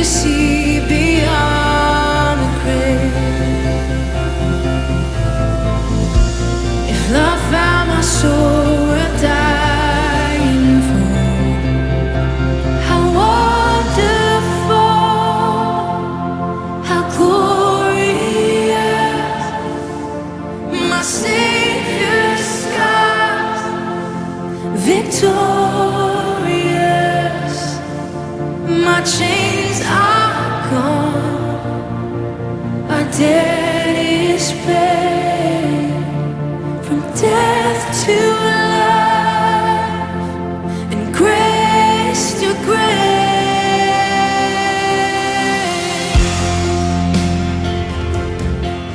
see beyond the grave. If love found my soul worth dying for, how wonderful, how glorious, my Savior's scars, victorious, my chains are gone, my debt is paid, from death to life and grace to grace.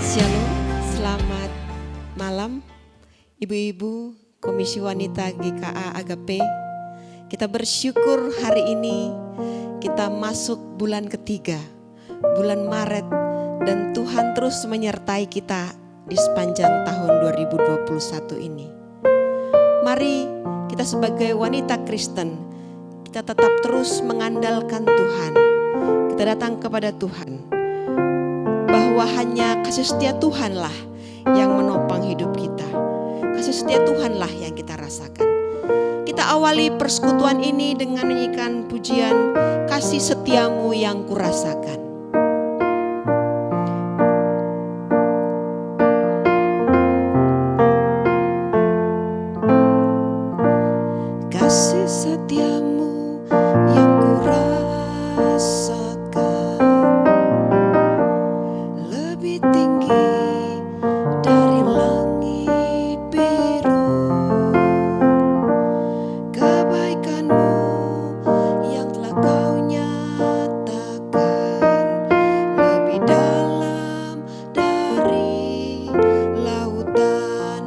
Shalom, selamat malam ibu-ibu Komisi Wanita GKA Agape. Kita bersyukur hari ini kita masuk bulan ketiga, bulan Maret, dan Tuhan terus menyertai kita di sepanjang tahun 2021 ini. Mari kita sebagai wanita Kristen, kita tetap terus mengandalkan Tuhan. Kita datang kepada Tuhan, bahwa hanya kasih setia Tuhanlah yang menopang hidup kita. Kasih setia Tuhanlah yang kita rasakan. Kita awali persekutuan ini dengan menyanyikan pujian Kasih Setiamu Yang Kurasakan. Kasih setiamu yang kurasakan lebih tinggi dari langit biru. Kebaikanmu yang telah kau nyatakan lebih dalam dari lautan.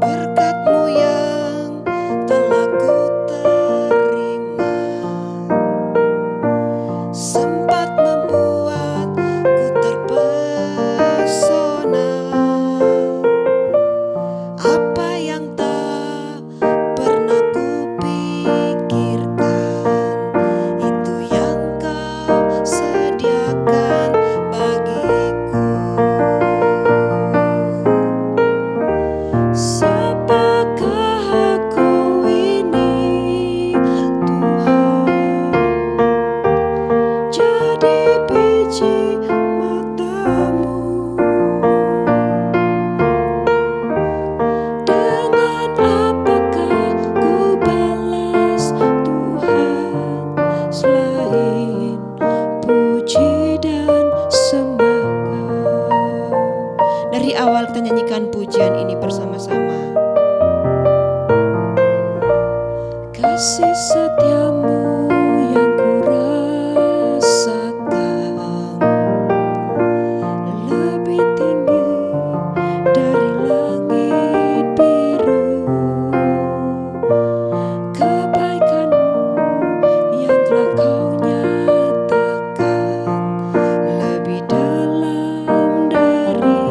Berkat-Mu yang telah ku terima sempat membuatku terpesona. Apa yang tak pernah kupikirkan, itu yang Kau sediakan bagiku. Siapakah aku ini, Tuhan? Jadi biji mata-Mu. Dengan apakah ku balas Tuhan, selain puji dan sembah Kau. Dari awal kita nyanyikan pujian ini bersama-sama. Kasih setiamu yang kurasakan lebih tinggi dari langit biru. Kebaikan-Mu yang telah Kau nyatakan lebih dalam dari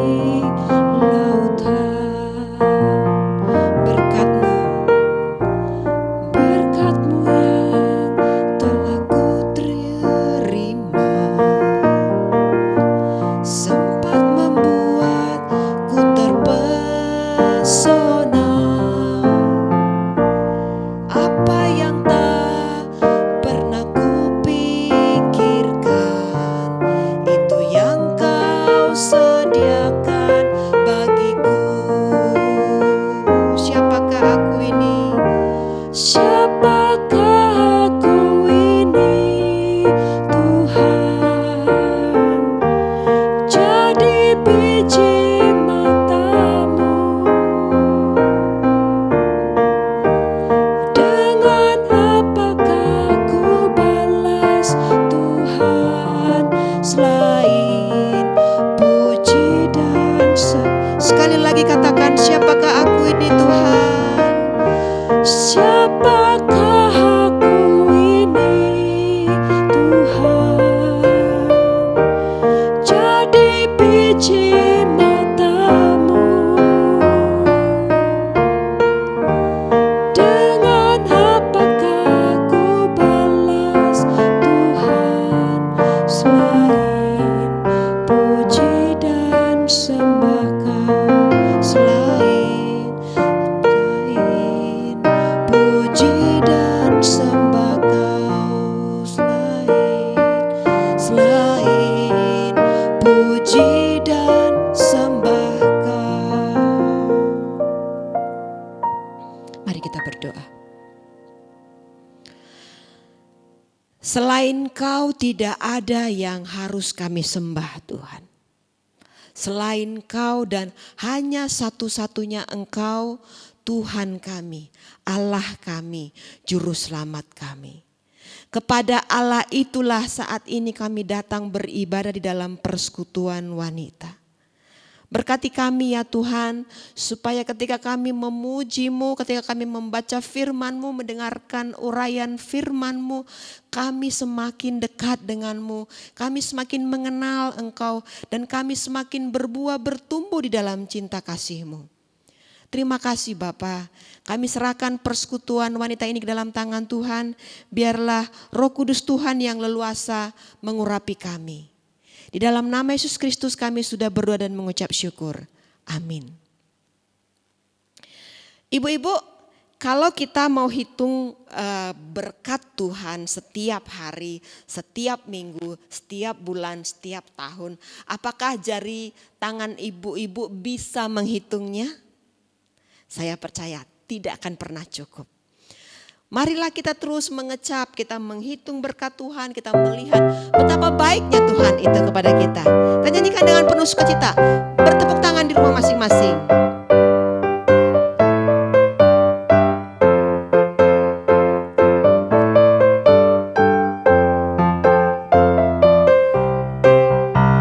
lautan. Berkat-Mu yang telah ku terima sempat membuatku terpesona. Apa yang tak pernah kupikirkan, itu yang Kau sediakan bagiku. Siapakah aku ini? Siapakah aku ini, Tuhan? Jadi biji mata-Mu. Dengan apakah ku balas Tuhan, selain puji dan sekali lagi katakan, siapakah aku ini, Tuhan? Siapakah aku ini, Tuhan? Jadi biji mata-Mu. Dengan apakah ku Engkau tidak ada yang harus kami sembah Tuhan. Selain Engkau dan hanya satu-satunya Engkau, Tuhan kami, Allah kami, Juru Selamat kami. Kepada Allah itulah saat ini kami datang beribadah di dalam persekutuan wanita. Berkati kami ya Tuhan, supaya ketika kami memuji-Mu, ketika kami membaca firman-Mu, mendengarkan uraian firman-Mu, kami semakin dekat dengan-Mu, kami semakin mengenal Engkau, dan kami semakin berbuah bertumbuh di dalam cinta kasih-Mu. Terima kasih Bapa, kami serahkan persekutuan wanita ini ke dalam tangan Tuhan, biarlah Roh Kudus Tuhan yang leluasa mengurapi kami. Di dalam nama Yesus Kristus kami sudah berdoa dan mengucap syukur. Amin. Ibu-ibu, kalau kita mau hitung berkat Tuhan setiap hari, setiap minggu, setiap bulan, setiap tahun, apakah jari tangan ibu-ibu bisa menghitungnya? Saya percaya tidak akan pernah cukup. Marilah kita terus mengecap, kita menghitung berkat Tuhan, kita melihat betapa baiknya Tuhan itu kepada kita. Kita nyanyikan dengan penuh sukacita, bertepuk tangan di rumah masing-masing.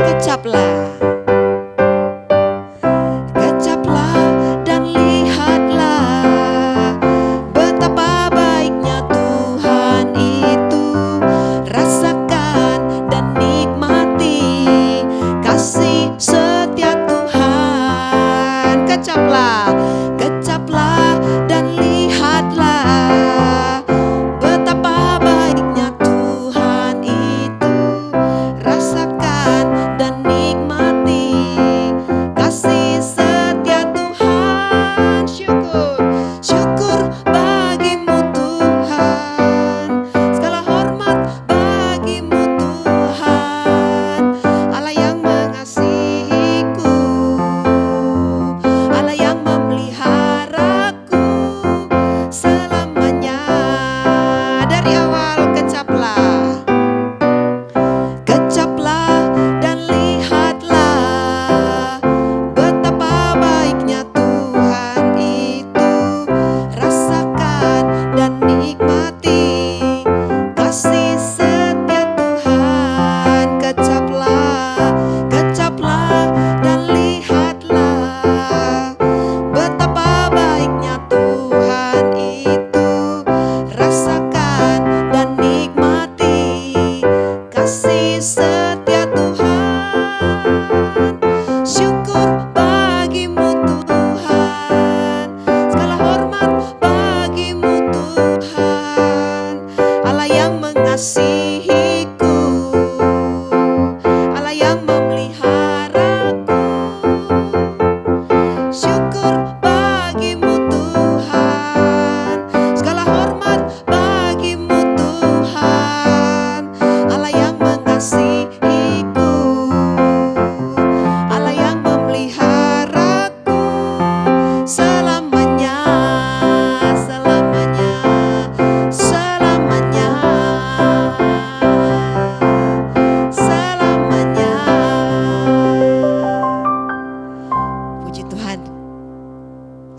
Kecaplah.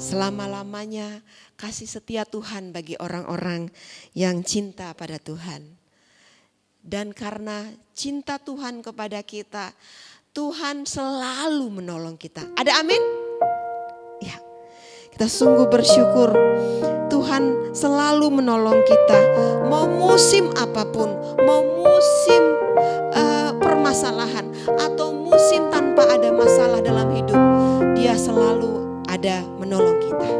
Selama-lamanya kasih setia Tuhan bagi orang-orang yang cinta pada Tuhan. Dan karena cinta Tuhan kepada kita, Tuhan selalu menolong kita. Ada amin? Ya, kita sungguh bersyukur Tuhan selalu menolong kita. Mau musim apapun, mau musim permasalahan atau musim tanpa ada masalah dalam hidup, Dia selalu ada menolong kita.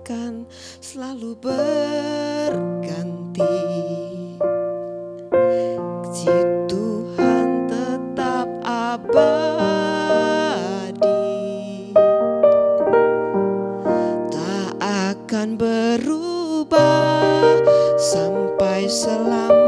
Akan selalu berganti, si Tuhan tetap abadi, tak akan berubah sampai selama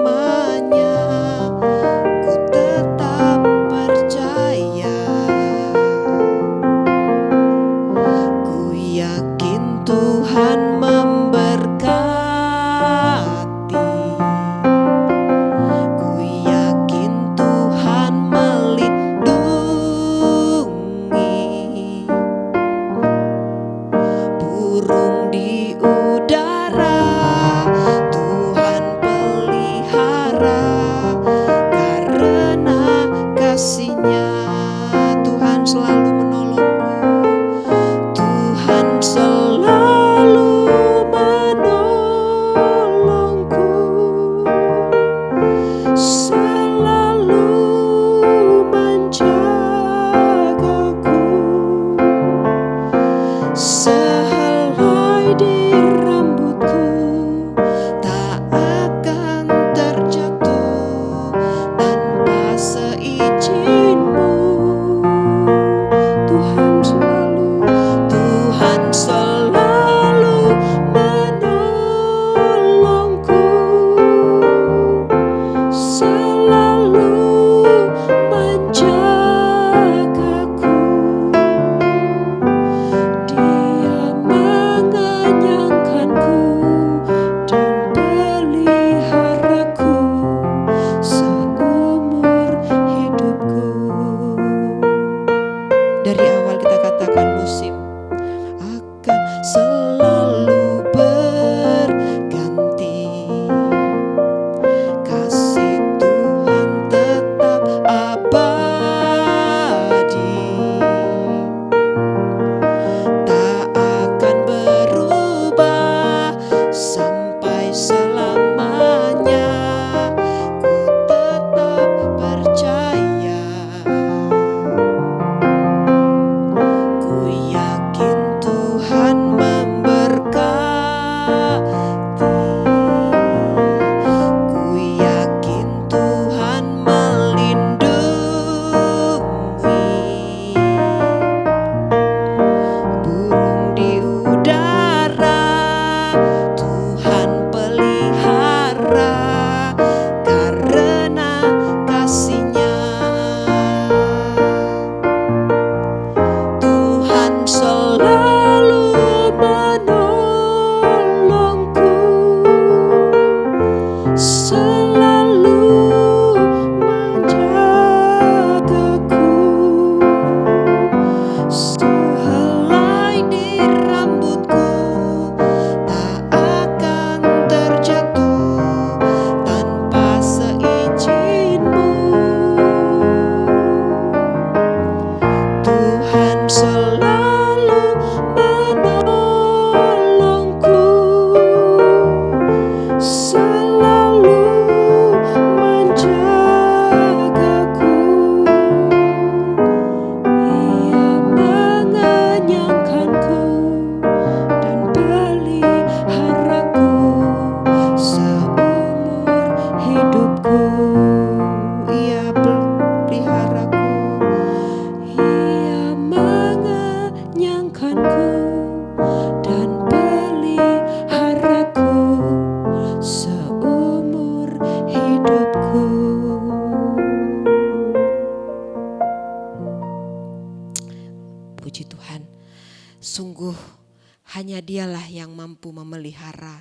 hanya Dialah yang mampu memelihara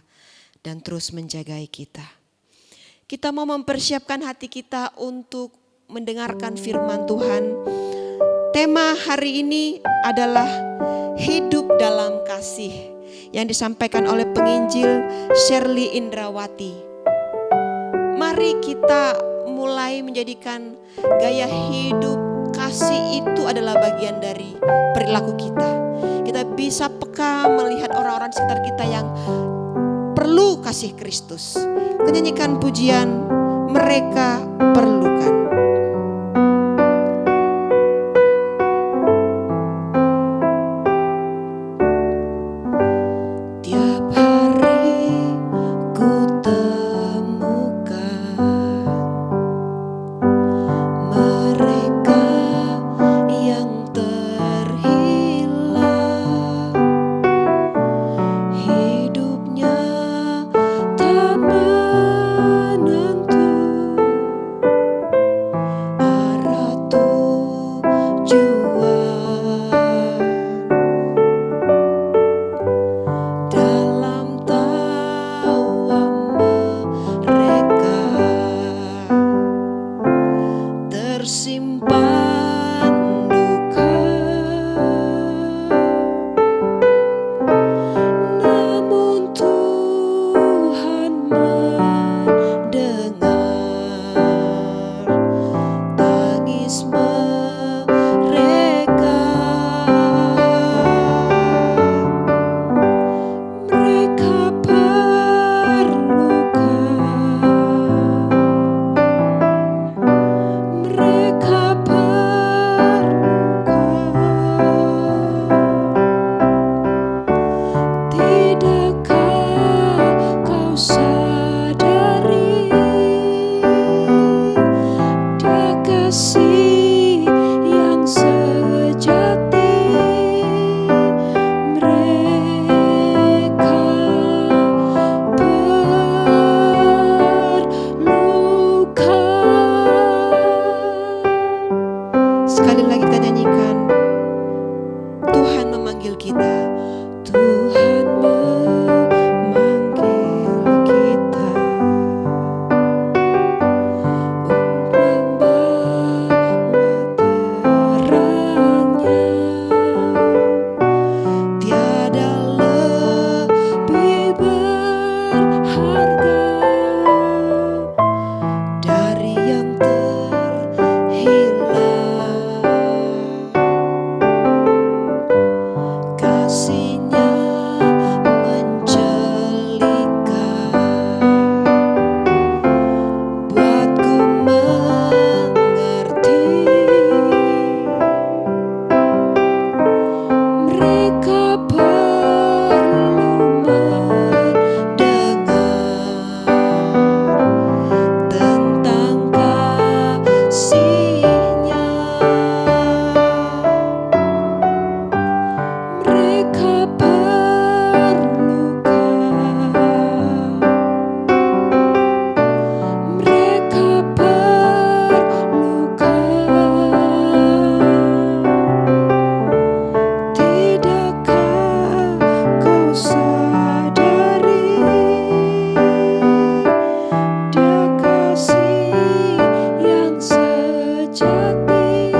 dan terus menjagai kita. Kita mau mempersiapkan hati kita untuk mendengarkan firman Tuhan. Tema hari ini adalah hidup dalam kasih yang disampaikan oleh penginjil Shirley Indrawati. Mari kita mulai menjadikan gaya hidup kasih itu adalah bagian dari perilaku kita. Kita bisa peka melihat orang-orang sekitar kita yang perlu kasih Kristus. Menyanyikan pujian mereka perlukan. Tiap hari ku temukan mereka yang terhilang, hidupnya tak menentu, arah tujuan. Dalam tawa mereka tersimpan duka, namun Tuhan mendengar tangis mereka. Mereka perlukan, mereka perlukan. Tidakkah kau sadari Dia kasih yang sejati? Mereka perlukan. Sekali lagi kita nyanyikan, Tuhan memanggil kita. Tuhan memanggil kita untuk membawa terangnya. Tiada lebih berharga dari yang terhilang. Kasih-Nya menjelikan, buatku mengerti. Mereka perlu mendengar tentang kasih-Nya. Mereka perlukan, mereka perlukan. Tidakkah kau sadari Dia kasih yang sejati?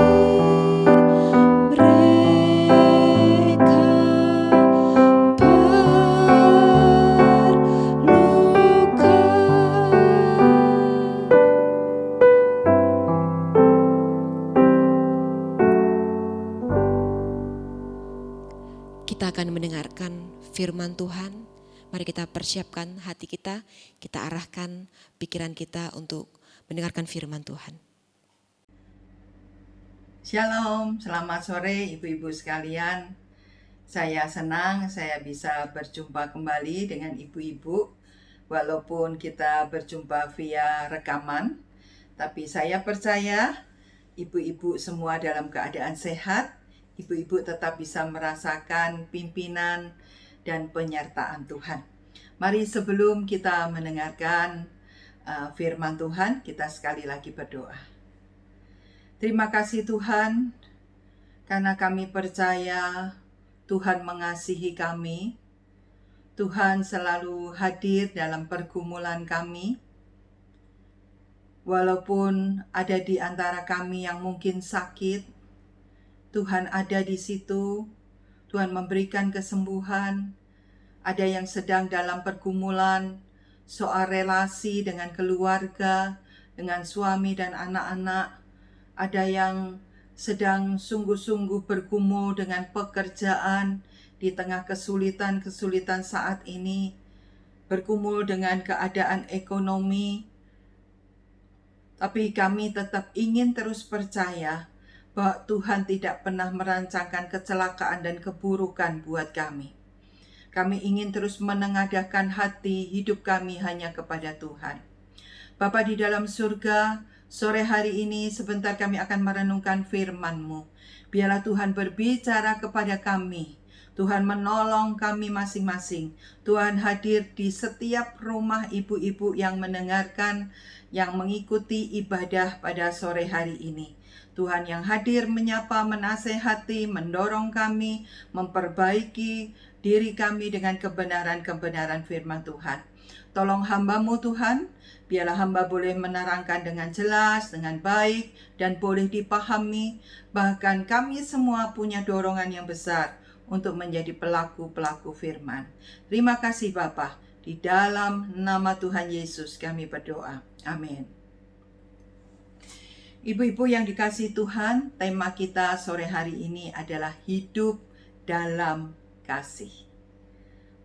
Mereka perlukan. Kita akan mendengarkan firman Tuhan. Mari kita persiapkan hati kita, kita arahkan pikiran kita untuk mendengarkan firman Tuhan. Shalom, selamat sore ibu-ibu sekalian. Saya senang saya bisa berjumpa kembali dengan ibu-ibu. Walaupun kita berjumpa via rekaman, tapi saya percaya ibu-ibu semua dalam keadaan sehat. Ibu-ibu tetap bisa merasakan pimpinan dan penyertaan Tuhan. Mari sebelum kita mendengarkan firman Tuhan, kita sekali lagi berdoa. Terima kasih Tuhan, karena kami percaya Tuhan mengasihi kami Tuhan selalu hadir dalam pergumulan kami. Walaupun ada di antara kami yang mungkin sakit, Tuhan ada di situ. Tuhan memberikan kesembuhan. Ada yang sedang dalam pergumulan soal relasi dengan keluarga, dengan suami dan anak-anak. Ada yang sedang sungguh-sungguh bergumul dengan pekerjaan di tengah kesulitan-kesulitan saat ini, bergumul dengan keadaan ekonomi. Tapi kami tetap ingin terus percaya bahwa Tuhan tidak pernah merancangkan kecelakaan dan keburukan buat kami. Kami ingin terus menengadahkan hati hidup kami hanya kepada Tuhan. Bapa di dalam surga, sore hari ini sebentar kami akan merenungkan firman-Mu. Biarlah Tuhan berbicara kepada kami. Tuhan menolong kami masing-masing. Tuhan hadir di setiap rumah ibu-ibu yang mendengarkan, yang mengikuti ibadah pada sore hari ini. Tuhan yang hadir menyapa, menasehati, mendorong kami, memperbaiki diri kami dengan kebenaran-kebenaran firman Tuhan. Tolong hamba-Mu Tuhan, biarlah hamba boleh menerangkan dengan jelas, dengan baik, dan boleh dipahami. Bahkan kami semua punya dorongan yang besar untuk menjadi pelaku-pelaku firman. Terima kasih Bapa, di dalam nama Tuhan Yesus kami berdoa. Amin. Ibu-ibu yang dikasihi Tuhan, tema kita sore hari ini adalah hidup dalam kasih.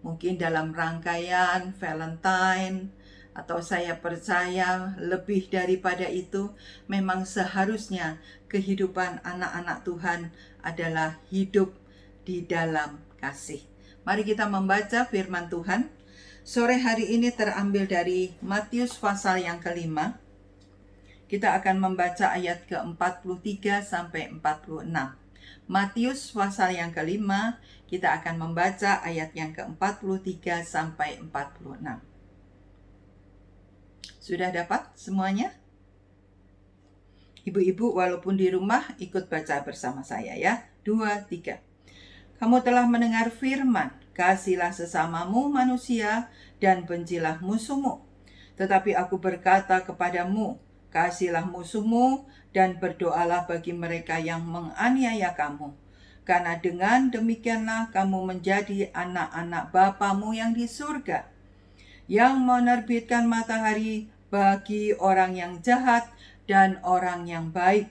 Mungkin dalam rangkaian Valentine, atau saya percaya lebih daripada itu, memang seharusnya kehidupan anak-anak Tuhan adalah hidup di dalam kasih. Mari kita membaca firman Tuhan. Sore hari ini terambil dari Matius pasal yang kelima. Kita akan membaca ayat ke-43 sampai 46. Matius pasal yang kelima, kita akan membaca ayat yang ke-43 sampai 46. Sudah dapat semuanya? Ibu-ibu walaupun di rumah ikut baca bersama saya ya. 2, 3. Kamu telah mendengar firman, kasihilah sesamamu manusia dan bencilah musuhmu. Tetapi aku berkata kepadamu, kasihilah musuhmu dan berdoalah bagi mereka yang menganiaya kamu. Karena dengan demikianlah kamu menjadi anak-anak Bapamu yang di surga, yang menerbitkan matahari bagi orang yang jahat dan orang yang baik,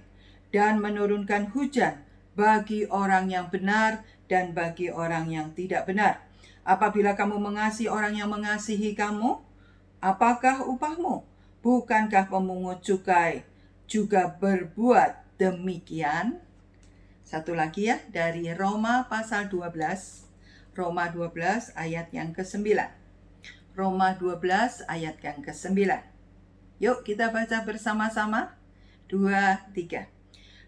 dan menurunkan hujan bagi orang yang benar dan bagi orang yang tidak benar. Apabila kamu mengasihi orang yang mengasihi kamu, apakah upahmu? Bukankah pemungut cukai juga berbuat demikian? Satu lagi ya, dari Roma pasal 12. Roma 12 ayat yang ke-9. Roma 12 ayat yang ke-9. Yuk kita baca bersama-sama. 2, 3.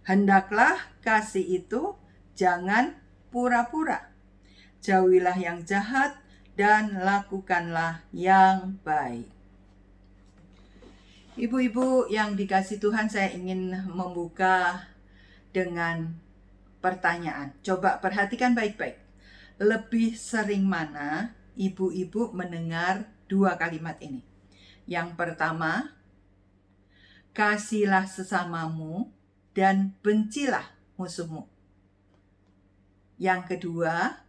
Hendaklah kasih itu jangan pura-pura. Jauhilah yang jahat dan lakukanlah yang baik. Ibu-ibu yang dikasihi Tuhan, saya ingin membuka dengan pertanyaan. Coba perhatikan baik-baik. Lebih sering mana ibu-ibu mendengar dua kalimat ini? Yang pertama, kasihilah sesamamu dan bencilah musuhmu. Yang kedua,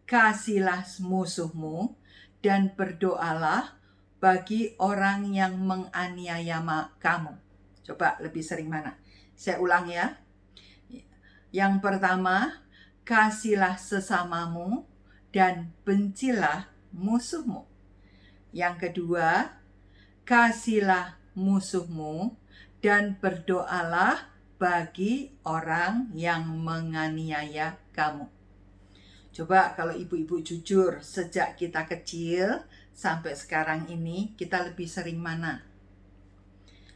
kasihilah musuhmu dan berdoalah bagi orang yang menganiaya kamu. Coba lebih sering mana? Saya ulang ya. Yang pertama, kasihilah sesamamu dan bencilah musuhmu. Yang kedua, kasihilah musuhmu dan berdoalah bagi orang yang menganiaya kamu. Coba kalau ibu-ibu jujur, sejak kita kecil sampai sekarang ini, kita lebih sering mana?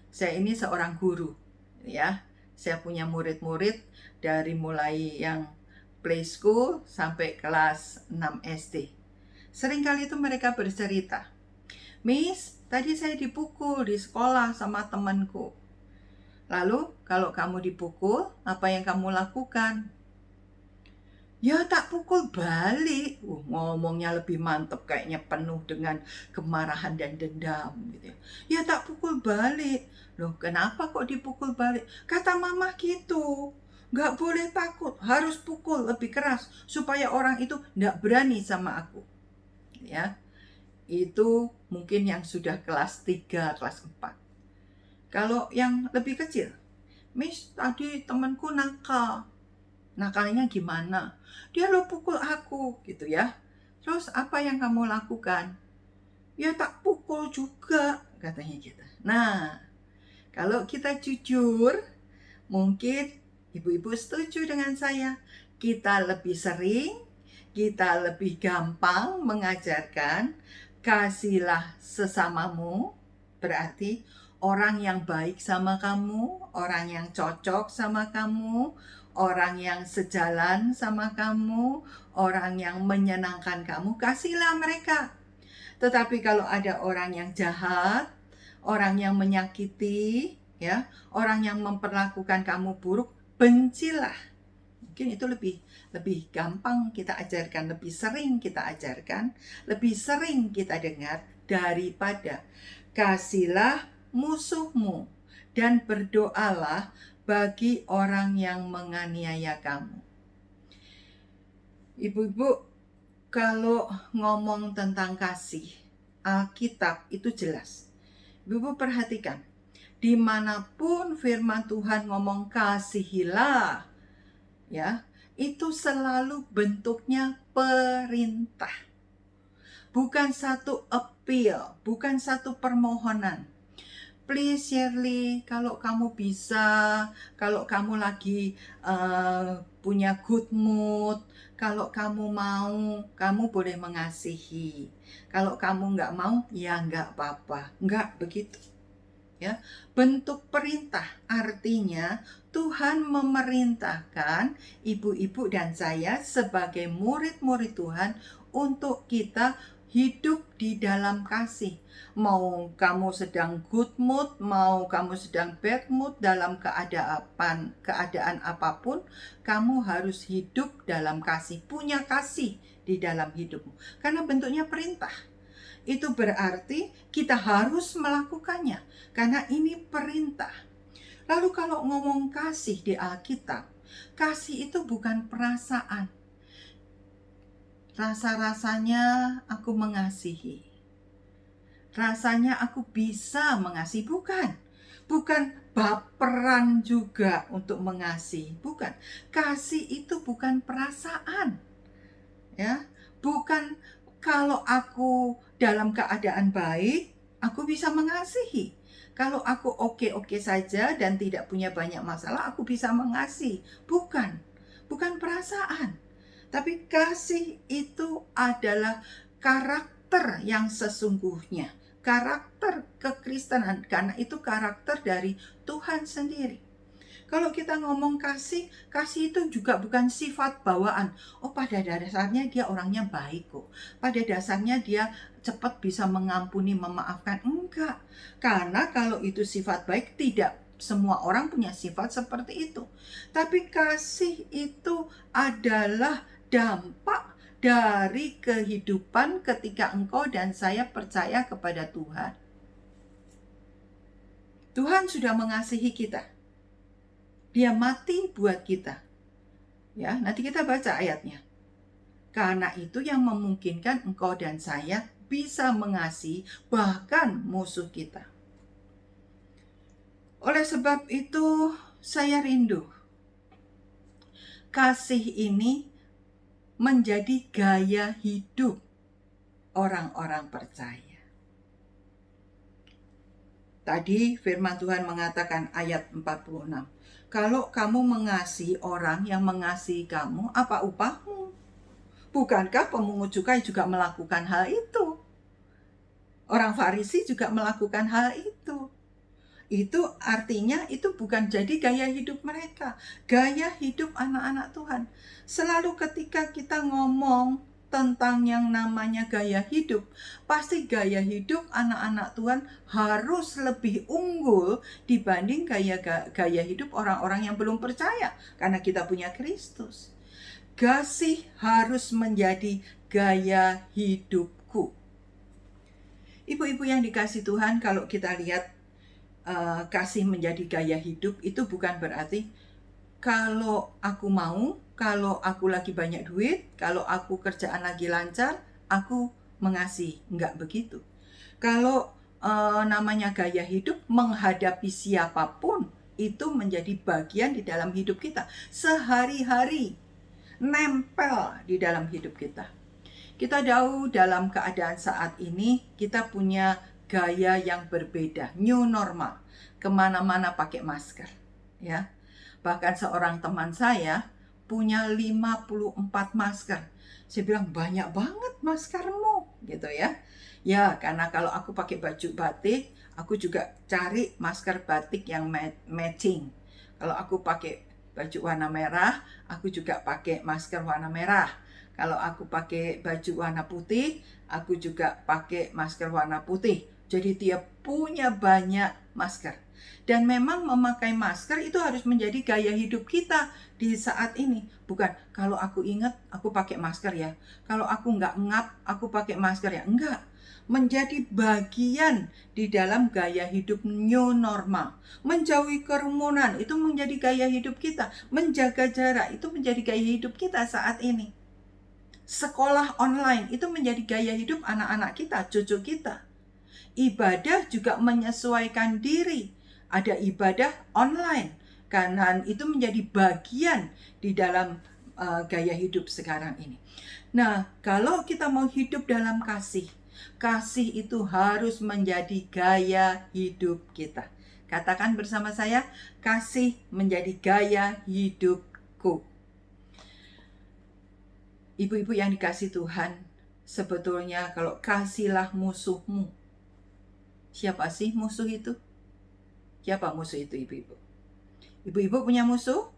Saya ini seorang guru, ya. Saya punya murid-murid dari mulai yang play school sampai kelas 6 SD. Seringkali itu mereka bercerita, Miss, tadi saya dipukul di sekolah sama temanku. Lalu, kalau kamu dipukul, apa yang kamu lakukan? Ya tak pukul balik. Ngomongnya lebih mantep, kayaknya penuh dengan kemarahan dan dendam gitu ya. Ya tak pukul balik. Loh, kenapa kok dipukul balik? Kata mama gitu. Nggak boleh takut, harus pukul lebih keras supaya orang itu nggak berani sama aku. Ya, itu mungkin yang sudah kelas 3, kelas 4. Kalau yang lebih kecil, Miss, tadi temanku nakal. Nakalnya gimana? Dia lo pukul aku gitu ya. Terus apa yang kamu lakukan? Ya tak pukul juga, katanya kita. Nah, kalau kita jujur, mungkin ibu-ibu setuju dengan saya. Kita lebih sering, kita lebih gampang mengajarkan kasihlah sesamamu, berarti orang yang baik sama kamu, orang yang cocok sama kamu, orang yang sejalan sama kamu, orang yang menyenangkan kamu, kasihlah mereka. Tetapi kalau ada orang yang jahat, orang yang menyakiti, ya, orang yang memperlakukan kamu buruk, bencilah. Mungkin itu lebih gampang kita ajarkan, lebih sering kita ajarkan, lebih sering kita dengar daripada kasihlah musuhmu dan berdoalah bagi orang yang menganiaya kamu. Ibu-ibu, kalau ngomong tentang kasih, Alkitab itu jelas. Ibu-ibu perhatikan, dimanapun firman Tuhan ngomong kasihilah, ya, itu selalu bentuknya perintah. Bukan satu appeal, bukan satu permohonan. Please Shirley, kalau kamu bisa, kalau kamu lagi punya good mood, kalau kamu mau, kamu boleh mengasihi. Kalau kamu nggak mau, ya nggak apa-apa. Nggak begitu. Ya, bentuk perintah artinya Tuhan memerintahkan ibu-ibu dan saya sebagai murid-murid Tuhan untuk kita hidup di dalam kasih. Mau kamu sedang good mood, mau kamu sedang bad mood, dalam keadaan apapun, kamu harus hidup dalam kasih, punya kasih di dalam hidupmu. Karena bentuknya perintah. Itu berarti kita harus melakukannya, karena ini perintah. Lalu kalau ngomong kasih di Alkitab, kasih itu bukan perasaan. Rasa-rasanya aku mengasihi. Rasanya aku bisa mengasihi, bukan. Bukan baperan juga untuk mengasihi, bukan. Kasih itu bukan perasaan. Ya, bukan kalau aku dalam keadaan baik, aku bisa mengasihi. Kalau aku oke-oke saja dan tidak punya banyak masalah, aku bisa mengasihi. Bukan perasaan. Tapi kasih itu adalah karakter yang sesungguhnya. Karakter kekristenan, karena itu karakter dari Tuhan sendiri. Kalau kita ngomong kasih itu juga bukan sifat bawaan. Oh, pada dasarnya dia orangnya baik kok. Pada dasarnya dia cepat bisa mengampuni, memaafkan. Enggak. Karena kalau itu sifat baik, tidak semua orang punya sifat seperti itu. Tapi kasih itu adalah dampak dari kehidupan ketika engkau dan saya percaya kepada Tuhan. Tuhan sudah mengasihi kita. Dia mati buat kita. Ya, nanti kita baca ayatnya. Karena itu yang memungkinkan engkau dan saya bisa mengasihi bahkan musuh kita. Oleh sebab itu, saya rindu kasih ini menjadi gaya hidup orang-orang percaya. Tadi firman Tuhan mengatakan ayat 46. Kalau kamu mengasihi orang yang mengasihi kamu, apa upahmu? Bukankah pemungut cukai juga melakukan hal itu? Orang Farisi juga melakukan hal itu. Itu artinya itu bukan jadi gaya hidup mereka. Gaya hidup anak-anak Tuhan. Selalu ketika kita ngomong tentang yang namanya gaya hidup, pasti gaya hidup anak-anak Tuhan harus lebih unggul dibanding gaya hidup orang-orang yang belum percaya, karena kita punya Kristus. Kasih harus menjadi gaya hidupku. Ibu-ibu yang dikasih Tuhan, kalau kita lihat kasih menjadi gaya hidup, itu bukan berarti kalau aku mau, kalau aku lagi banyak duit, kalau aku kerjaan lagi lancar, aku mengasihi. Enggak begitu. Kalau namanya gaya hidup, menghadapi siapapun, itu menjadi bagian di dalam hidup kita. Sehari-hari, nempel di dalam hidup kita. Kita tahu dalam keadaan saat ini, kita punya gaya yang berbeda, new normal. Kemana-mana pakai masker. Ya. Bahkan seorang teman saya punya 54 masker. Saya bilang, banyak banget maskermu, gitu ya. Ya, karena kalau aku pakai baju batik, aku juga cari masker batik yang matching. Kalau aku pakai baju warna merah, aku juga pakai masker warna merah. Kalau aku pakai baju warna putih, aku juga pakai masker warna putih. Jadi dia punya banyak masker. Dan memang memakai masker itu harus menjadi gaya hidup kita di saat ini. Bukan, kalau aku ingat, aku pakai masker ya. Kalau aku nggak ngap, aku pakai masker ya. Enggak. Menjadi bagian di dalam gaya hidup new normal. Menjauhi kerumunan, itu menjadi gaya hidup kita. Menjaga jarak, itu menjadi gaya hidup kita saat ini. Sekolah online itu menjadi gaya hidup anak-anak kita, cucu kita. Ibadah juga menyesuaikan diri. Ada ibadah online karena itu menjadi bagian di dalam gaya hidup sekarang ini. Nah, kalau kita mau hidup dalam kasih, kasih itu harus menjadi gaya hidup kita. Katakan bersama saya, kasih menjadi gaya hidupku. Ibu-ibu yang dikasih Tuhan, sebetulnya kalau kasihlah musuhmu. Siapa sih musuh itu? Siapa musuh itu, ibu-ibu? Ibu-ibu punya musuh?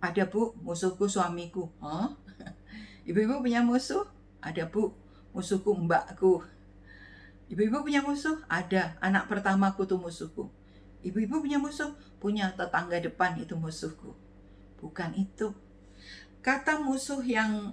Ada, Bu, musuhku suamiku. Huh? Ibu-ibu punya musuh? Ada, Bu, musuhku mbakku. Ibu-ibu punya musuh? Ada, anak pertamaku tuh musuhku. Ibu-ibu punya musuh? Punya, tetangga depan itu musuhku. Bukan itu. Kata musuh yang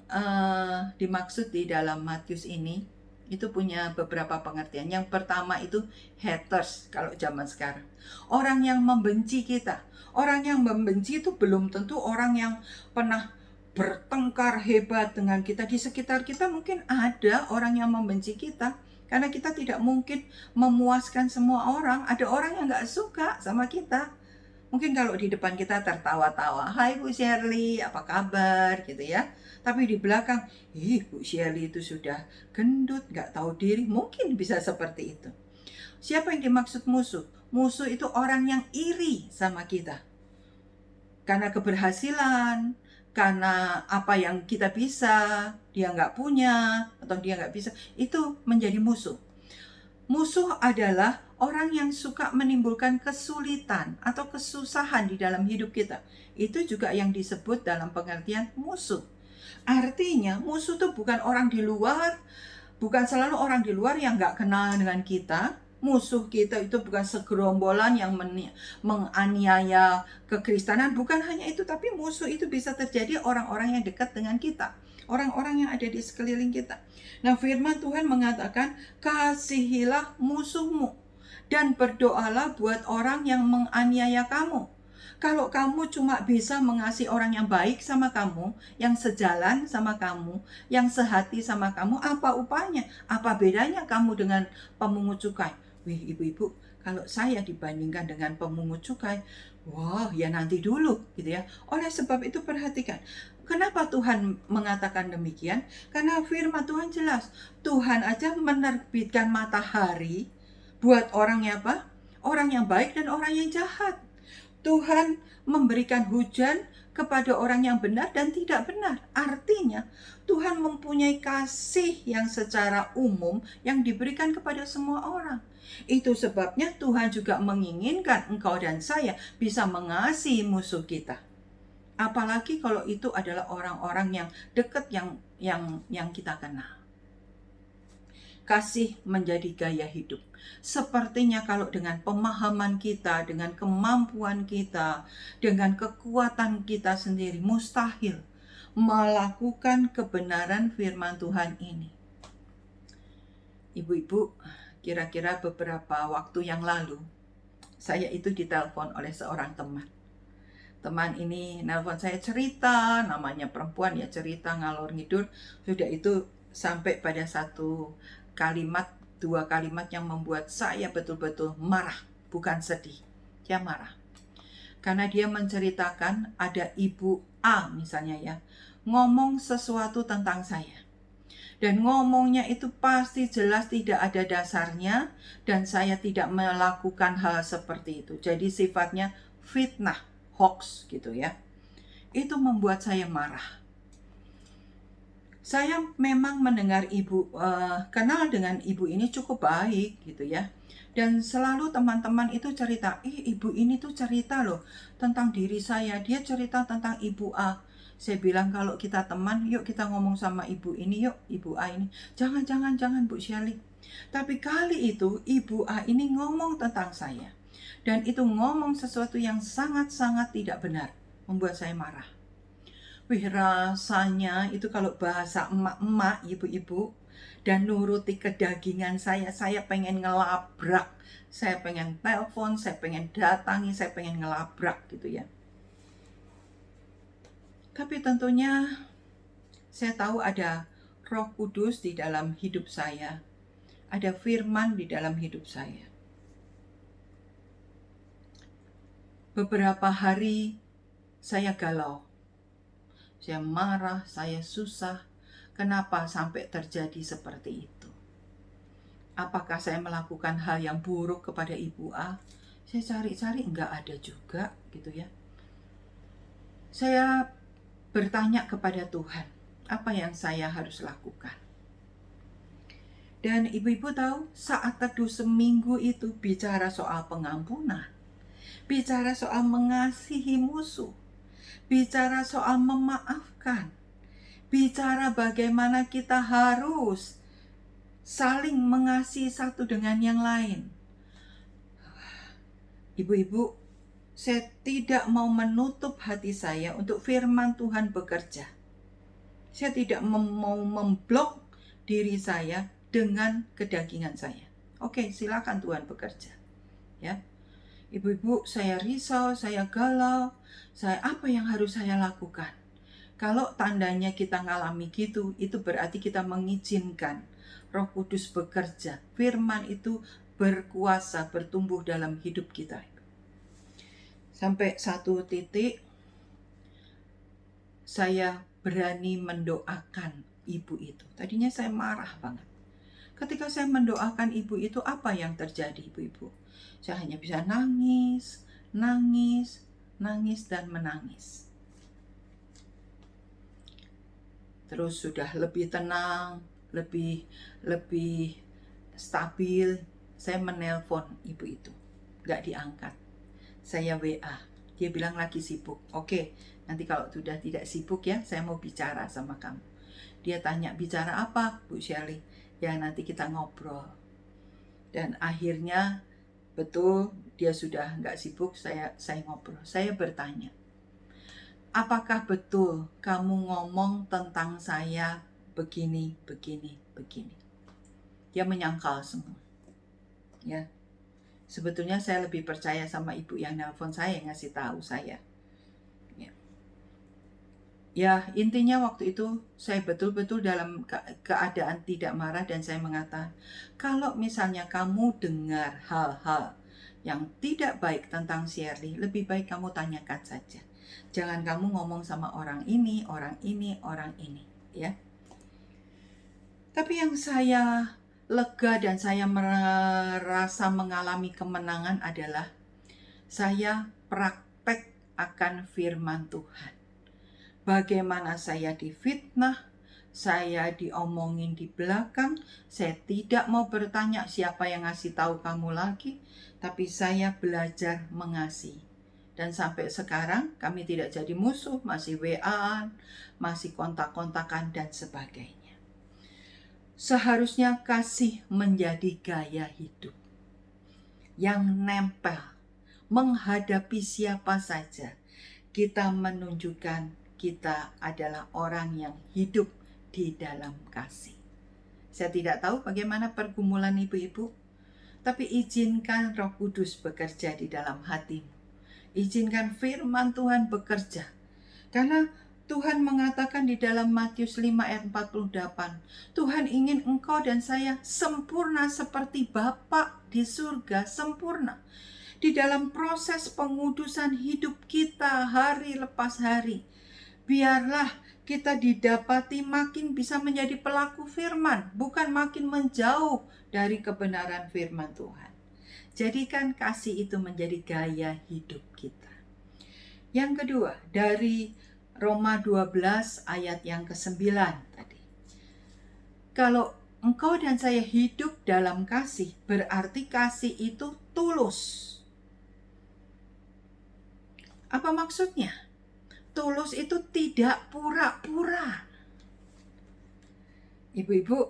dimaksud di dalam Matius ini, itu punya beberapa pengertian. Yang pertama itu haters kalau zaman sekarang. Orang yang membenci kita. Orang yang membenci itu belum tentu orang yang pernah bertengkar hebat dengan kita. Di sekitar kita mungkin ada orang yang membenci kita. Karena kita tidak mungkin memuaskan semua orang. Ada orang yang gak suka sama kita. Mungkin kalau di depan kita tertawa-tawa, "Hai Bu Shirley, apa kabar?" gitu ya. Tapi di belakang, Bu Shirley itu sudah gendut, gak tahu diri." Mungkin bisa seperti itu. Siapa yang dimaksud musuh? Musuh itu orang yang iri sama kita. Karena keberhasilan, karena apa yang kita bisa, dia gak punya, atau dia gak bisa, itu menjadi musuh. Musuh adalah orang yang suka menimbulkan kesulitan atau kesusahan di dalam hidup kita. Itu juga yang disebut dalam pengertian musuh. Artinya musuh itu bukan orang di luar, bukan selalu orang di luar yang gak kenal dengan kita. Musuh kita itu bukan segerombolan yang menganiaya kekristenan. Bukan hanya itu, tapi musuh itu bisa terjadi orang-orang yang dekat dengan kita. Orang-orang yang ada di sekeliling kita. Nah, firman Tuhan mengatakan, kasihilah musuhmu dan berdoalah buat orang yang menganiaya kamu. Kalau kamu cuma bisa mengasihi orang yang baik sama kamu, yang sejalan sama kamu, yang sehati sama kamu, apa upahnya? Apa bedanya kamu dengan pemungut cukai? Wih, ibu-ibu, kalau saya dibandingkan dengan pemungut cukai, wah, ya nanti dulu, gitu ya. Oleh sebab itu perhatikan, kenapa Tuhan mengatakan demikian? Karena firman Tuhan jelas, Tuhan aja menerbitkan matahari buat orang yang apa? Orang yang baik dan orang yang jahat. Tuhan memberikan hujan kepada orang yang benar dan tidak benar. Artinya, Tuhan mempunyai kasih yang secara umum yang diberikan kepada semua orang. Itu sebabnya Tuhan juga menginginkan engkau dan saya bisa mengasihi musuh kita. Apalagi kalau itu adalah orang-orang yang dekat yang kita kenal. kasih menjadi gaya hidup. Sepertinya kalau dengan pemahaman kita, dengan kemampuan kita, dengan kekuatan kita sendiri, mustahil melakukan kebenaran firman Tuhan ini. Ibu-ibu, kira-kira beberapa waktu yang lalu, saya itu ditelepon oleh seorang teman. Teman ini nelpon saya, cerita, namanya perempuan ya, cerita ngalor ngidur. Sudah itu sampai pada satu kalimat, dua kalimat yang membuat saya betul-betul marah, bukan sedih. Dia marah. Karena dia menceritakan ada ibu A misalnya ya, ngomong sesuatu tentang saya. Dan ngomongnya itu pasti jelas tidak ada dasarnya, dan saya tidak melakukan hal seperti itu. Jadi sifatnya fitnah, hoax gitu ya. Itu membuat saya marah. Saya memang mendengar kenal dengan ibu ini cukup baik gitu ya. Dan selalu teman-teman itu cerita, ibu ini tuh cerita loh tentang diri saya. Dia cerita tentang ibu A. Saya bilang kalau kita teman, yuk kita ngomong sama ibu ini, yuk ibu A ini. Jangan Bu Shirley. Tapi kali itu ibu A ini ngomong tentang saya. Dan itu ngomong sesuatu yang sangat-sangat tidak benar. Membuat saya marah. Rasanya itu kalau bahasa emak-emak, ibu-ibu, dan nuruti kedagingan saya pengen ngelabrak. Saya pengen telepon, saya pengen datangi, saya pengen ngelabrak gitu ya. Tapi tentunya saya tahu ada Roh Kudus di dalam hidup saya. Ada firman di dalam hidup saya. Beberapa hari saya galau. Saya marah, saya susah. Kenapa sampai terjadi seperti itu? Apakah saya melakukan hal yang buruk kepada ibu A? Saya cari-cari, enggak ada juga gitu ya. Saya bertanya kepada Tuhan, apa yang saya harus lakukan? Dan ibu-ibu tahu, saat teduh seminggu itu bicara soal pengampunan, bicara soal mengasihi musuh, bicara soal memaafkan, bicara bagaimana kita harus saling mengasihi satu dengan yang lain. Ibu-ibu, saya tidak mau menutup hati saya untuk firman Tuhan bekerja. Saya tidak mau memblok diri saya dengan kedagingan saya. Oke, silakan Tuhan bekerja. Ya. Ibu-ibu, saya risau, saya galau. Apa yang harus saya lakukan? Kalau tandanya kita ngalami gitu, itu berarti kita mengizinkan Roh Kudus bekerja. Firman itu berkuasa, bertumbuh dalam hidup kita. Sampai satu titik saya berani mendoakan ibu itu. Tadinya saya marah banget. Ketika saya mendoakan ibu itu, apa yang terjadi ibu-ibu? Saya hanya bisa nangis, dan menangis. Terus sudah lebih tenang, lebih stabil, saya menelpon ibu itu. Gak diangkat. Saya WA, dia bilang lagi sibuk. Oke, nanti kalau sudah tidak sibuk ya, saya mau bicara sama kamu. Dia tanya, bicara apa Bu Shirley? Ya nanti kita ngobrol. Dan akhirnya betul dia sudah nggak sibuk, saya ngobrol. Saya bertanya, apakah betul kamu ngomong tentang saya begini? Dia menyangkal semua. Ya. Sebetulnya saya lebih percaya sama ibu yang nelpon saya, yang ngasih tahu saya. Ya, intinya waktu itu saya betul-betul dalam keadaan tidak marah, dan saya mengatakan, kalau misalnya kamu dengar hal-hal yang tidak baik tentang Shirley, lebih baik kamu tanyakan saja. Jangan kamu ngomong sama orang ini, ya. Tapi yang saya lega dan saya merasa mengalami kemenangan adalah saya praktek akan firman Tuhan. Bagaimana saya difitnah, saya diomongin di belakang, saya tidak mau bertanya siapa yang ngasih tahu kamu lagi, tapi saya belajar mengasihi. Dan sampai sekarang kami tidak jadi musuh, masih WA-an, masih kontak-kontakan dan sebagainya. Seharusnya kasih menjadi gaya hidup yang nempel, menghadapi siapa saja. Kita menunjukkan kita adalah orang yang hidup di dalam kasih. Saya tidak tahu bagaimana pergumulan ibu-ibu, tapi izinkan Roh Kudus bekerja di dalam hatimu. Izinkan firman Tuhan bekerja. Karena Tuhan mengatakan di dalam Matius 5 ayat 48, Tuhan ingin engkau dan saya sempurna seperti Bapa di surga sempurna. Di dalam proses pengudusan hidup kita hari lepas hari, biarlah kita didapati makin bisa menjadi pelaku firman, bukan makin menjauh dari kebenaran firman Tuhan. Jadikan kasih itu menjadi gaya hidup kita. Yang kedua, dari Roma 12 ayat yang ke-9 tadi. Kalau engkau dan saya hidup dalam kasih, berarti kasih itu tulus. Apa maksudnya? Tulus itu tidak pura-pura. Ibu-ibu,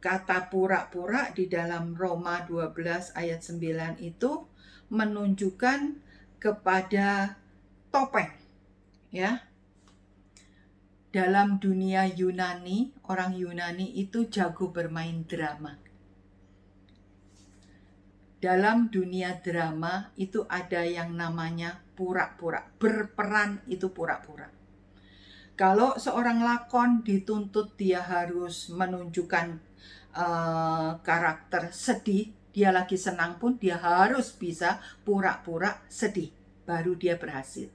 kata pura-pura di dalam Roma 12 ayat 9 itu menunjukkan kepada topeng. Ya, dalam dunia Yunani, orang Yunani itu jago bermain drama. Dalam dunia drama itu ada yang namanya pura-pura. Berperan itu pura-pura. Kalau seorang lakon dituntut dia harus menunjukkan karakter sedih, dia lagi senang pun dia harus bisa pura-pura sedih, baru dia berhasil.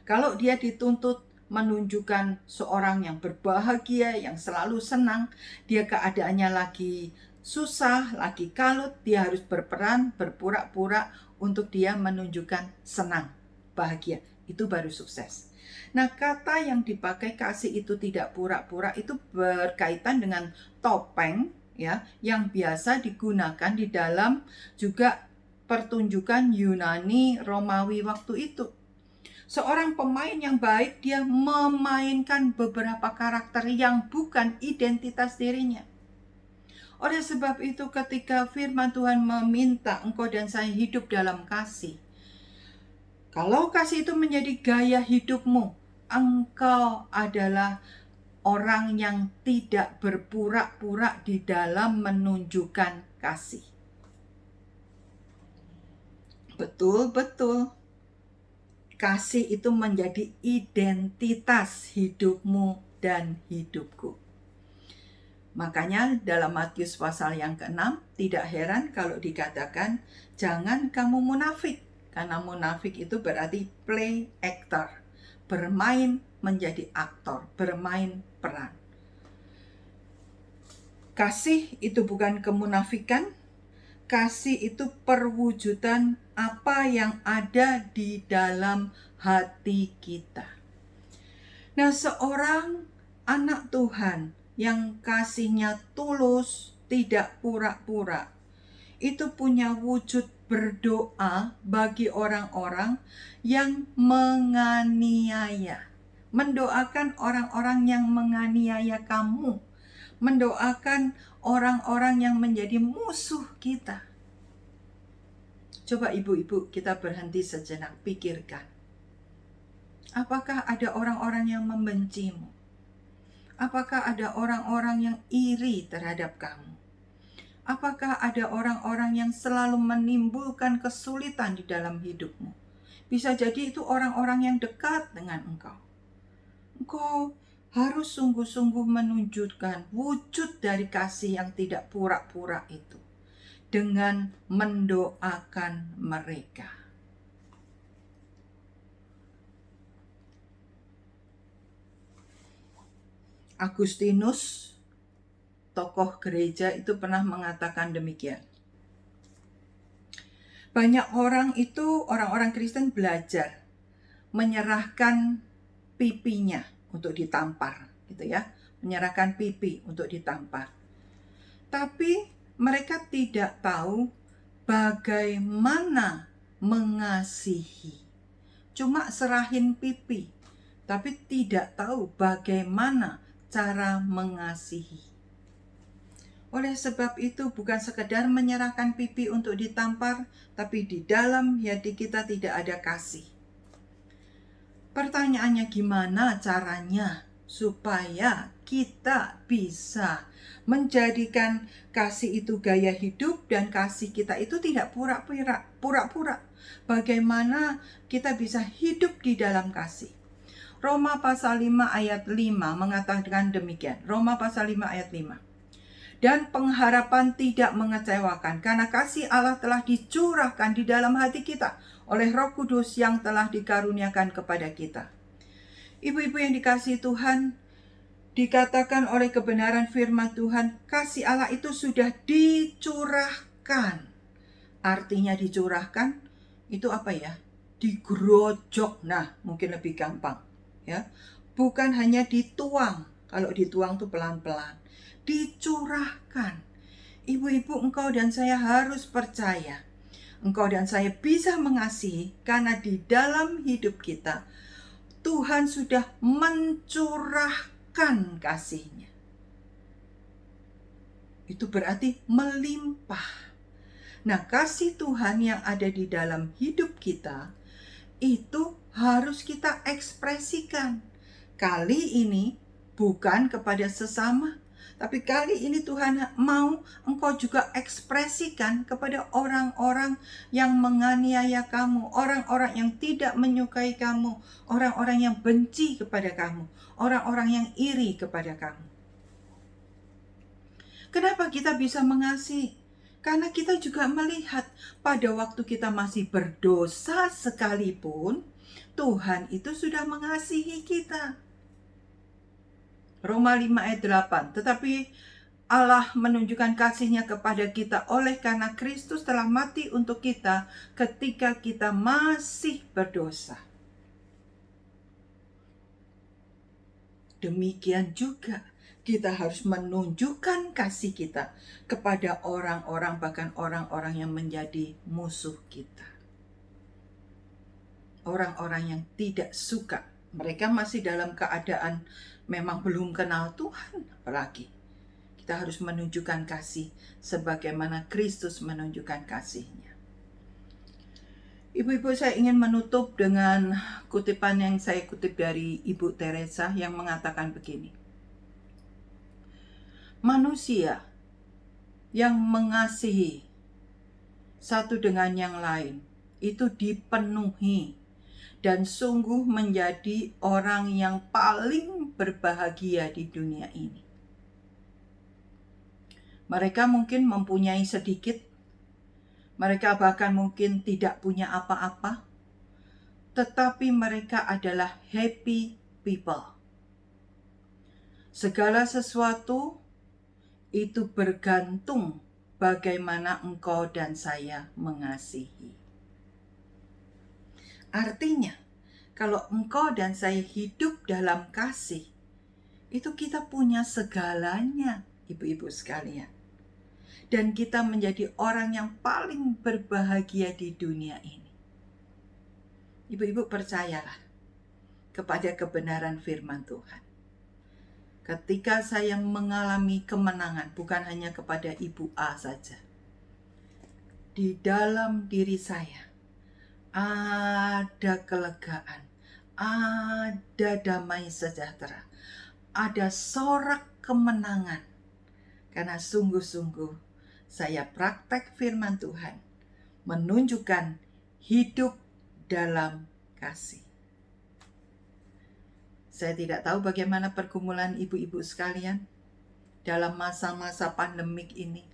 Kalau dia dituntut menunjukkan seorang yang berbahagia, yang selalu senang, dia keadaannya lagi susah, lagi kalut, dia harus berperan, berpura-pura untuk dia menunjukkan senang, bahagia. Itu baru sukses. Nah, kata yang dipakai kasih itu tidak pura-pura itu berkaitan dengan topeng, ya, yang biasa digunakan di dalam juga pertunjukan Yunani Romawi waktu itu. Seorang pemain yang baik, dia memainkan beberapa karakter yang bukan identitas dirinya. Oleh sebab itu, ketika firman Tuhan meminta engkau dan saya hidup dalam kasih, kalau kasih itu menjadi gaya hidupmu, engkau adalah orang yang tidak berpura-pura di dalam menunjukkan kasih. Betul-betul. Kasih itu menjadi identitas hidupmu dan hidupku. Makanya dalam Matius pasal yang ke-6, tidak heran kalau dikatakan, jangan kamu munafik. Karena munafik itu berarti play actor. Bermain menjadi aktor, bermain peran. Kasih itu bukan kemunafikan. Kasih itu perwujudan apa yang ada di dalam hati kita. Nah, seorang anak Tuhan yang kasihnya tulus, tidak pura-pura, itu punya wujud berdoa bagi orang-orang yang menganiaya. Mendoakan orang-orang yang menganiaya kamu. Mendoakan orang-orang yang menjadi musuh kita. Coba ibu-ibu kita berhenti sejenak, pikirkan. Apakah ada orang-orang yang membencimu? Apakah ada orang-orang yang iri terhadap kamu? Apakah ada orang-orang yang selalu menimbulkan kesulitan di dalam hidupmu? Bisa jadi itu orang-orang yang dekat dengan engkau. Engkau harus sungguh-sungguh menunjukkan wujud dari kasih yang tidak pura-pura itu dengan mendoakan mereka. Agustinus, tokoh gereja itu pernah mengatakan demikian. Banyak orang itu, orang-orang Kristen belajar menyerahkan pipinya untuk ditampar, gitu ya, menyerahkan pipi untuk ditampar. Tapi mereka tidak tahu bagaimana mengasihi. Cuma serahin pipi, tapi tidak tahu bagaimana cara mengasihi. Oleh sebab itu bukan sekedar menyerahkan pipi untuk ditampar, tapi di dalam hati kita tidak ada kasih. Pertanyaannya, gimana caranya supaya kita bisa menjadikan kasih itu gaya hidup dan kasih kita itu tidak pura-pura. Bagaimana kita bisa hidup di dalam kasih? Roma pasal 5 ayat 5 mengatakan demikian. Roma pasal 5 ayat 5. Dan pengharapan tidak mengecewakan, karena kasih Allah telah dicurahkan di dalam hati kita oleh Roh Kudus yang telah dikaruniakan kepada kita. Ibu-ibu yang dikasihi Tuhan, dikatakan oleh kebenaran firman Tuhan, kasih Allah itu sudah dicurahkan. Artinya dicurahkan itu apa ya? Digerojok. Nah, mungkin lebih gampang ya. Bukan hanya dituang. Kalau dituang tuh pelan-pelan. Dicurahkan. Ibu-ibu, engkau dan saya harus percaya. Engkau dan saya bisa mengasihi karena di dalam hidup kita Tuhan sudah mencurahkan kasih-Nya. Itu berarti melimpah. Nah, kasih Tuhan yang ada di dalam hidup kita itu harus kita ekspresikan. Kali ini bukan kepada sesama, tapi kali ini Tuhan mau engkau juga ekspresikan kepada orang-orang yang menganiaya kamu, orang-orang yang tidak menyukai kamu, orang-orang yang benci kepada kamu, orang-orang yang iri kepada kamu. Kenapa kita bisa mengasihi? Karena kita juga melihat pada waktu kita masih berdosa sekalipun, Tuhan itu sudah mengasihi kita. Roma 5 ayat 8. Tetapi Allah menunjukkan kasih-Nya kepada kita oleh karena Kristus telah mati untuk kita ketika kita masih berdosa. Demikian juga kita harus menunjukkan kasih kita kepada orang-orang, bahkan orang-orang yang menjadi musuh kita. Orang-orang yang tidak suka. Mereka masih dalam keadaan memang belum kenal Tuhan, apalagi kita harus menunjukkan kasih sebagaimana Kristus menunjukkan kasih-Nya. Ibu-ibu, saya ingin menutup dengan kutipan yang saya kutip dari Ibu Teresa yang mengatakan begini. Manusia yang mengasihi satu dengan yang lain itu dipenuhi dan sungguh menjadi orang yang paling berbahagia di dunia ini. Mereka mungkin mempunyai sedikit, mereka bahkan mungkin tidak punya apa-apa, tetapi mereka adalah happy people. Segala sesuatu itu bergantung bagaimana engkau dan saya mengasihi. Artinya, kalau engkau dan saya hidup dalam kasih, itu kita punya segalanya, ibu-ibu sekalian. Dan kita menjadi orang yang paling berbahagia di dunia ini. Ibu-ibu, percayalah kepada kebenaran firman Tuhan. Ketika saya mengalami kemenangan, bukan hanya kepada Ibu A saja. Di dalam diri saya, ada kelegaan, ada damai sejahtera, ada sorak kemenangan. Karena sungguh-sungguh saya praktek firman Tuhan, menunjukkan hidup dalam kasih. Saya tidak tahu bagaimana pergumulan ibu-ibu sekalian dalam masa-masa pandemik ini.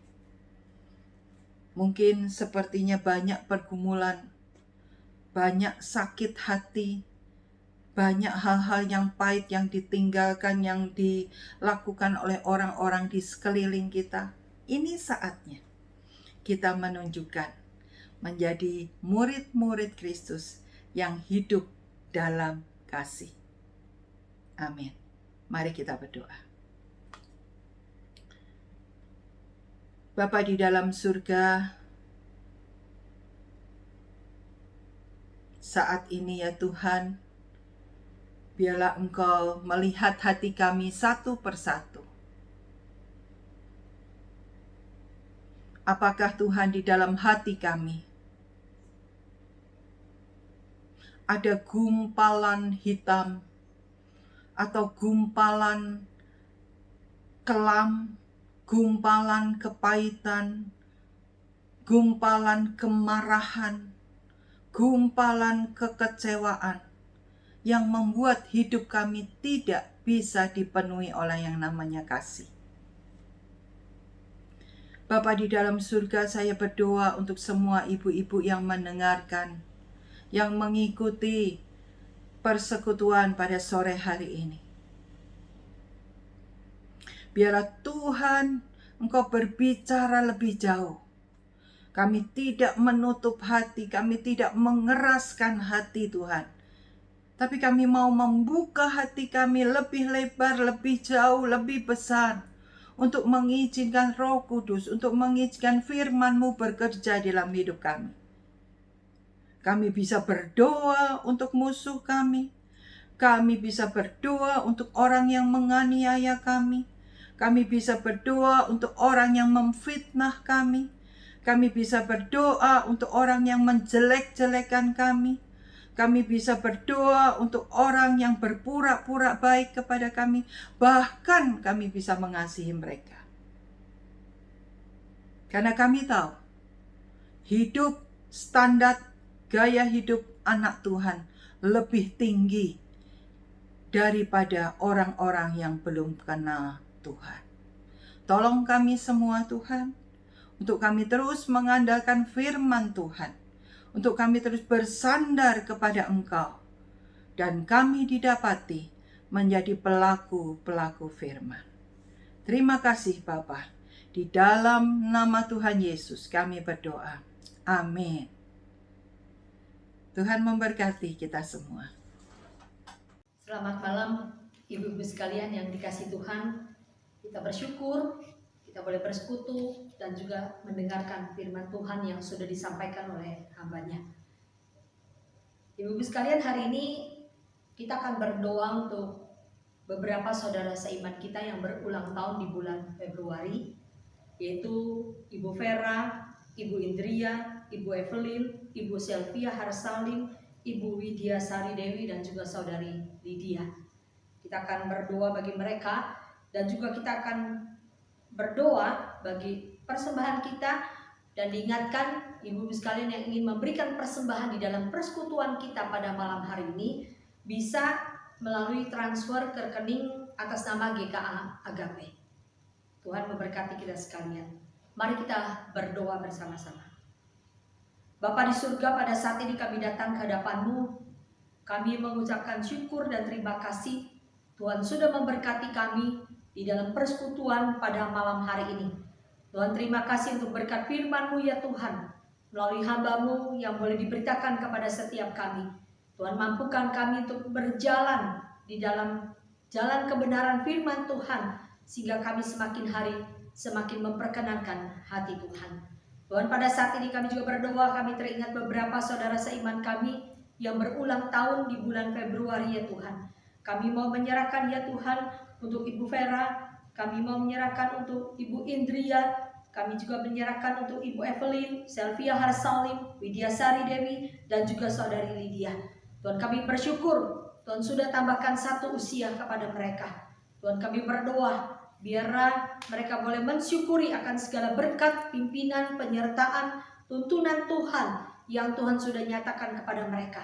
Mungkin sepertinya banyak pergumulan, banyak sakit hati, banyak hal-hal yang pahit yang ditinggalkan, yang dilakukan oleh orang-orang di sekeliling kita. Ini saatnya kita menunjukkan menjadi murid-murid Kristus yang hidup dalam kasih. Amin. Mari kita berdoa. Bapa di dalam surga, saat ini ya Tuhan, biarlah Engkau melihat hati kami satu persatu. Apakah Tuhan di dalam hati kami ada gumpalan hitam atau gumpalan kelam, gumpalan kepahitan, gumpalan kemarahan, gumpalan kekecewaan yang membuat hidup kami tidak bisa dipenuhi oleh yang namanya kasih. Bapa di dalam surga, saya berdoa untuk semua ibu-ibu yang mendengarkan, yang mengikuti persekutuan pada sore hari ini. Biarlah Tuhan, Engkau berbicara lebih jauh. Kami tidak menutup hati, kami tidak mengeraskan hati Tuhan. Tapi kami mau membuka hati kami lebih lebar, lebih jauh, lebih besar. Untuk mengizinkan Roh Kudus, untuk mengizinkan firman-Mu bekerja dalam hidup kami. Kami bisa berdoa untuk musuh kami. Kami bisa berdoa untuk orang yang menganiaya kami. Kami bisa berdoa untuk orang yang memfitnah kami. Kami bisa berdoa untuk orang yang menjelek-jelekan kami. Kami bisa berdoa untuk orang yang berpura-pura baik kepada kami. Bahkan kami bisa mengasihi mereka. Karena kami tahu, hidup standar gaya hidup anak Tuhan lebih tinggi daripada orang-orang yang belum kenal Tuhan. Tolong kami semua Tuhan, untuk kami terus mengandalkan firman Tuhan, untuk kami terus bersandar kepada Engkau, dan kami didapati menjadi pelaku-pelaku firman. Terima kasih Bapa. Di dalam nama Tuhan Yesus kami berdoa. Amin. Tuhan memberkati kita semua. Selamat malam ibu-ibu sekalian yang dikasihi Tuhan. Kita bersyukur kita boleh bersekutu dan juga mendengarkan firman Tuhan yang sudah disampaikan oleh hamba-Nya. Ibu-ibu sekalian, hari ini kita akan berdoa untuk beberapa saudara seiman kita yang berulang tahun di bulan Februari, yaitu Ibu Vera, Ibu Indria, Ibu Evelyn, Ibu Selvia Harsalim, Ibu Widya Sari Dewi, dan juga Saudari Lydia. Kita akan berdoa bagi mereka, dan juga kita akan berdoa bagi persembahan kita, dan diingatkan ibu-ibu sekalian yang ingin memberikan persembahan di dalam persekutuan kita pada malam hari ini bisa melalui transfer ke rekening atas nama GKA Agape. Tuhan memberkati kita sekalian. Mari kita berdoa bersama-sama. Bapa di surga, pada saat ini kami datang ke hadapan-Mu. Kami mengucapkan syukur dan terima kasih Tuhan sudah memberkati kami di dalam persekutuan pada malam hari ini. Tuhan, terima kasih untuk berkat firman-Mu ya Tuhan, melalui hamba-Mu yang boleh diberitakan kepada setiap kami. Tuhan, mampukan kami untuk berjalan di dalam jalan kebenaran firman Tuhan, sehingga kami semakin hari semakin memperkenankan hati Tuhan. Tuhan, pada saat ini kami juga berdoa, kami teringat beberapa saudara seiman kami yang berulang tahun di bulan Februari ya Tuhan. Kami mau menyerahkan ya Tuhan untuk Ibu Vera, kami mau menyerahkan untuk Ibu Indria, kami juga menyerahkan untuk Ibu Evelyn, Selvia Harsalim, Widya Sari Dewi, dan juga Saudari Lydia. Tuhan, kami bersyukur Tuhan sudah tambahkan satu usia kepada mereka. Tuhan, kami berdoa biarlah mereka boleh mensyukuri akan segala berkat, pimpinan, penyertaan, tuntunan Tuhan yang Tuhan sudah nyatakan kepada mereka.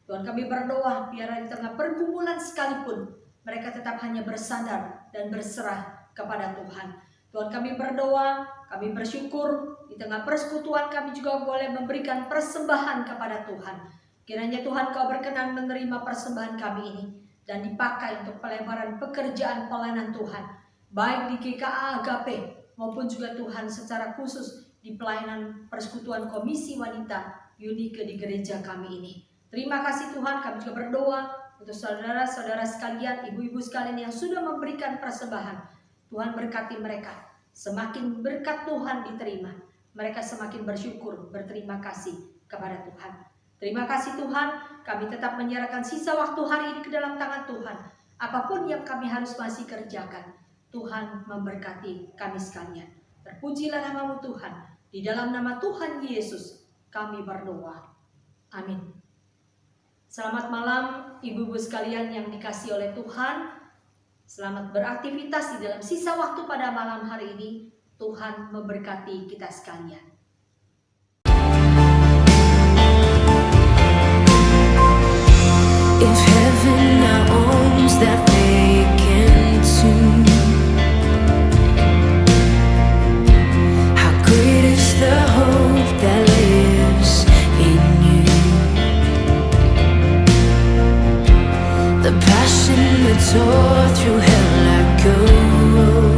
Tuhan, kami berdoa biarlah di tengah pergumulan sekalipun mereka tetap hanya bersandar dan berserah kepada Tuhan. Tuhan, kami berdoa, kami bersyukur di tengah persekutuan kami juga boleh memberikan persembahan kepada Tuhan. Kiranya Tuhan Kau berkenan menerima persembahan kami ini dan dipakai untuk pelebaran pekerjaan pelayanan Tuhan, baik di GKA Agape maupun juga Tuhan secara khusus di pelayanan persekutuan Komisi Wanita Unike di gereja kami ini. Terima kasih Tuhan, kami juga berdoa untuk saudara-saudara sekalian, ibu-ibu sekalian yang sudah memberikan persembahan. Tuhan berkati mereka, semakin berkat Tuhan diterima, mereka semakin bersyukur, berterima kasih kepada Tuhan. Terima kasih Tuhan, kami tetap menyerahkan sisa waktu hari ini ke dalam tangan Tuhan. Apapun yang kami harus masih kerjakan, Tuhan memberkati kami sekalian. Terpujilah nama-Mu Tuhan. Di dalam nama Tuhan Yesus kami berdoa. Amin. Selamat malam ibu-ibu sekalian yang dikasihi oleh Tuhan. Selamat beraktivitas di dalam sisa waktu pada malam hari ini. Tuhan memberkati kita sekalian. If heaven now owns that vacant tomb, how great is the hope that lives in you? The passion that tore through hell like gold.